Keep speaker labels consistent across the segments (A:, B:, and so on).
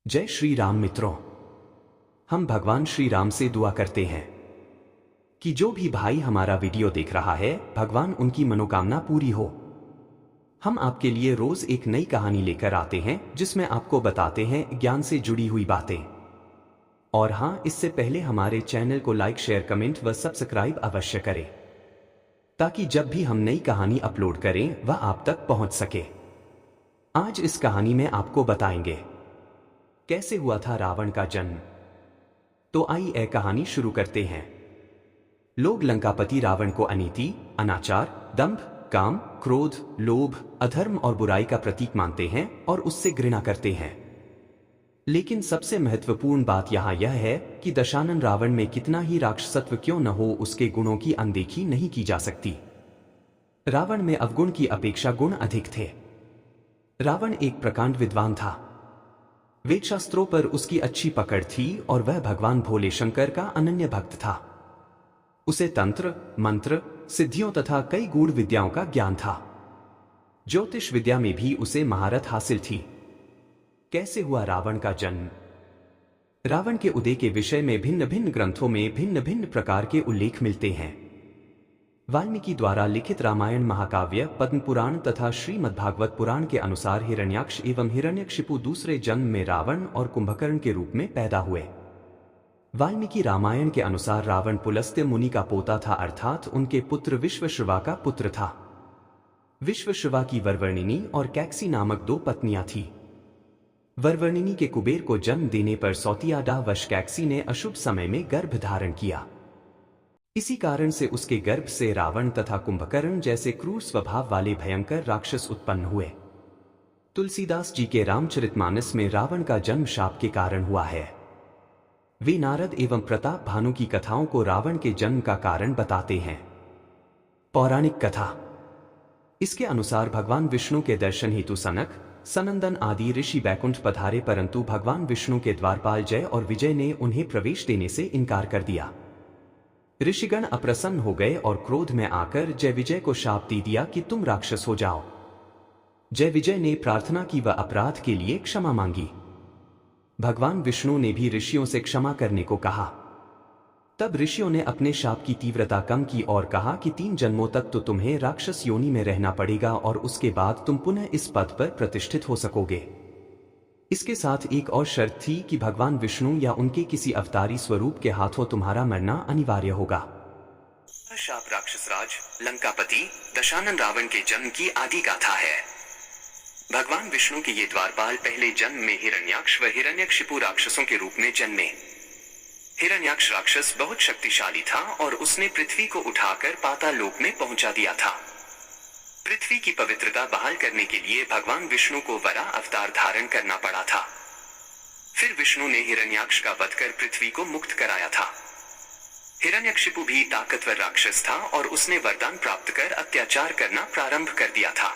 A: जय श्री राम मित्रों। हम भगवान श्री राम से दुआ करते हैं कि जो भी भाई हमारा वीडियो देख रहा है, भगवान उनकी मनोकामना पूरी हो। हम आपके लिए रोज एक नई कहानी लेकर आते हैं जिसमें आपको बताते हैं ज्ञान से जुड़ी हुई बातें। और हाँ, इससे पहले हमारे चैनल को लाइक, शेयर, कमेंट व सब्सक्राइब अवश्य करें ताकि जब भी हम नई कहानी अपलोड करें वह आप तक पहुंच सके। आज इस कहानी में आपको बताएंगे कैसे हुआ था रावण का जन्म। तो आइए कहानी शुरू करते हैं। लोग लंकापति रावण को अनीति, अनाचार, दंभ, काम, क्रोध, लोभ, अधर्म और बुराई का प्रतीक मानते हैं और उससे घृणा करते हैं। लेकिन सबसे महत्वपूर्ण बात यहाँ यह है कि दशानन रावण में कितना ही राक्षसत्व क्यों न हो, उसके गुणों की अनदेखी नहीं की जा सकती। रावण में अवगुण की अपेक्षा गुण अधिक थे। रावण एक प्रकांड विद्वान था। वेदशास्त्रों पर उसकी अच्छी पकड़ थी और वह भगवान भोले शंकर का अनन्य भक्त था। उसे तंत्र, मंत्र, सिद्धियों तथा कई गूढ़ विद्याओं का ज्ञान था। ज्योतिष विद्या में भी उसे महारत हासिल थी। कैसे हुआ रावण का जन्म? रावण के उदय के विषय में भिन्न भिन्न ग्रंथों में भिन्न भिन्न प्रकार के उल्लेख मिलते हैं। वाल्मीकि द्वारा लिखित रामायण महाकाव्य, पद्म पुराण तथा श्रीमद्भागवत पुराण के अनुसार हिरण्याक्ष एवं हिरण्यकशिपु दूसरे जन्म में रावण और कुंभकर्ण के रूप में पैदा हुए। वाल्मीकि रामायण के अनुसार रावण पुलस्त्य मुनि का पोता था, अर्थात उनके पुत्र विश्वश्रवा का पुत्र था। विश्वश्रवा की वरवर्णिनी और कैकसी नामक दो पत्नियां थीं। वरवर्णिनी के कुबेर को जन्म देने पर सौतियाडा वश कैकसी ने अशुभ समय में गर्भ धारण किया। इसी कारण से उसके गर्भ से रावण तथा कुंभकर्ण जैसे क्रूर स्वभाव वाले भयंकर राक्षस उत्पन्न हुए। तुलसीदास जी के रामचरितमानस में रावण का जन्म शाप के कारण हुआ है। वे नारद एवं प्रताप भानु की कथाओं को रावण के जन्म का कारण बताते हैं। पौराणिक कथा। इसके अनुसार भगवान विष्णु के दर्शन हेतु सनक, सनंदन आदि ऋषि बैकुंठ पधारे, परंतु भगवान विष्णु के द्वारपाल जय और विजय ने उन्हें प्रवेश देने से इनकार कर दिया। ऋषिगण अप्रसन्न हो गए और क्रोध में आकर जय विजय को शाप दे दिया कि तुम राक्षस हो जाओ। जय विजय ने प्रार्थना की व अपराध के लिए क्षमा मांगी। भगवान विष्णु ने भी ऋषियों से क्षमा करने को कहा। तब ऋषियों ने अपने शाप की तीव्रता कम की और कहा कि 3 जन्मों तक तो तुम्हें राक्षस योनि में रहना पड़ेगा और उसके बाद तुम पुनः इस पद पर प्रतिष्ठित हो सकोगे। इसके साथ एक और शर्त थी कि भगवान विष्णु या उनके किसी अवतारी स्वरूप के हाथों तुम्हारा मरना अनिवार्य होगा।
B: शाप राक्षसराज लंकापति दशानन रावण के जन्म की आदि गाथा है। भगवान विष्णु के ये द्वारपाल पहले जन्म में हिरण्याक्ष व हिरण्यकशिपु राक्षसों के रूप में जन्मे। हिरण्याक्ष राक्षस बहुत शक्तिशाली था और उसने पृथ्वी को उठाकर पाताल लोक में पहुंचा दिया था। पृथ्वी की पवित्रता बहाल करने के लिए भगवान विष्णु को वराह अवतार धारण करना पड़ा था। फिर विष्णु ने हिरण्याक्ष का वध कर पृथ्वी को मुक्त कराया था। हिरण्यकशिपु भी ताकतवर राक्षस था और उसने वरदान प्राप्त कर अत्याचार करना प्रारंभ कर दिया था।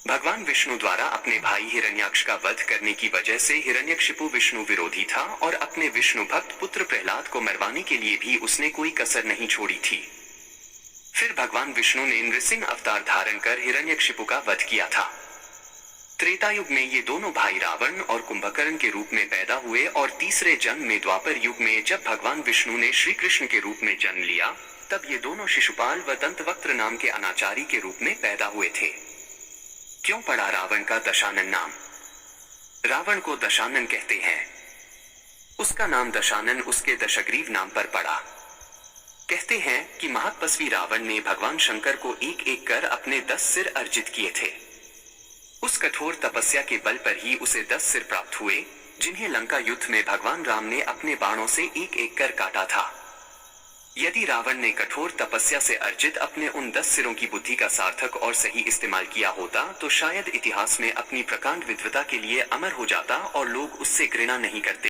B: भगवान विष्णु द्वारा अपने भाई हिरण्याक्ष का वध करने की वजह से हिरण्यकशिपु विष्णु विरोधी था और अपने विष्णु भक्त पुत्र प्रहलाद को मरवाने के लिए भी उसने कोई कसर नहीं छोड़ी थी। फिर भगवान विष्णु ने नृसिंह अवतार धारण कर हिरण्यकशिपु का वध किया था। त्रेता युग में ये दोनों भाई रावण और कुंभकर्ण के रूप में पैदा हुए और तीसरे जन्म में द्वापर युग में जब भगवान विष्णु ने श्री कृष्ण के रूप में जन्म लिया, तब ये दोनों शिशुपाल व दंतवक्त्र नाम के अनाचारी के रूप में पैदा हुए थे। क्यों पड़ा रावण का दशानन नाम? रावण को दशानन कहते हैं। उसका नाम दशानन उसके दशग्रीव नाम पर पड़ा। कहते हैं कि महातपस्वी रावण ने भगवान शंकर को एक एक कर अपने 10 सिर अर्जित किए थे। उस कठोर तपस्या के बल पर ही उसे 10 सिर प्राप्त हुए, जिन्हें लंका युद्ध में भगवान राम ने अपने बाणों से एक एक कर काटा था। यदि रावण ने कठोर तपस्या से अर्जित अपने उन 10 सिरों की बुद्धि का सार्थक और सही इस्तेमाल किया होता तो शायद इतिहास में अपनी प्रकांड विद्वता के लिए अमर हो जाता और लोग उससे घृणा नहीं करते।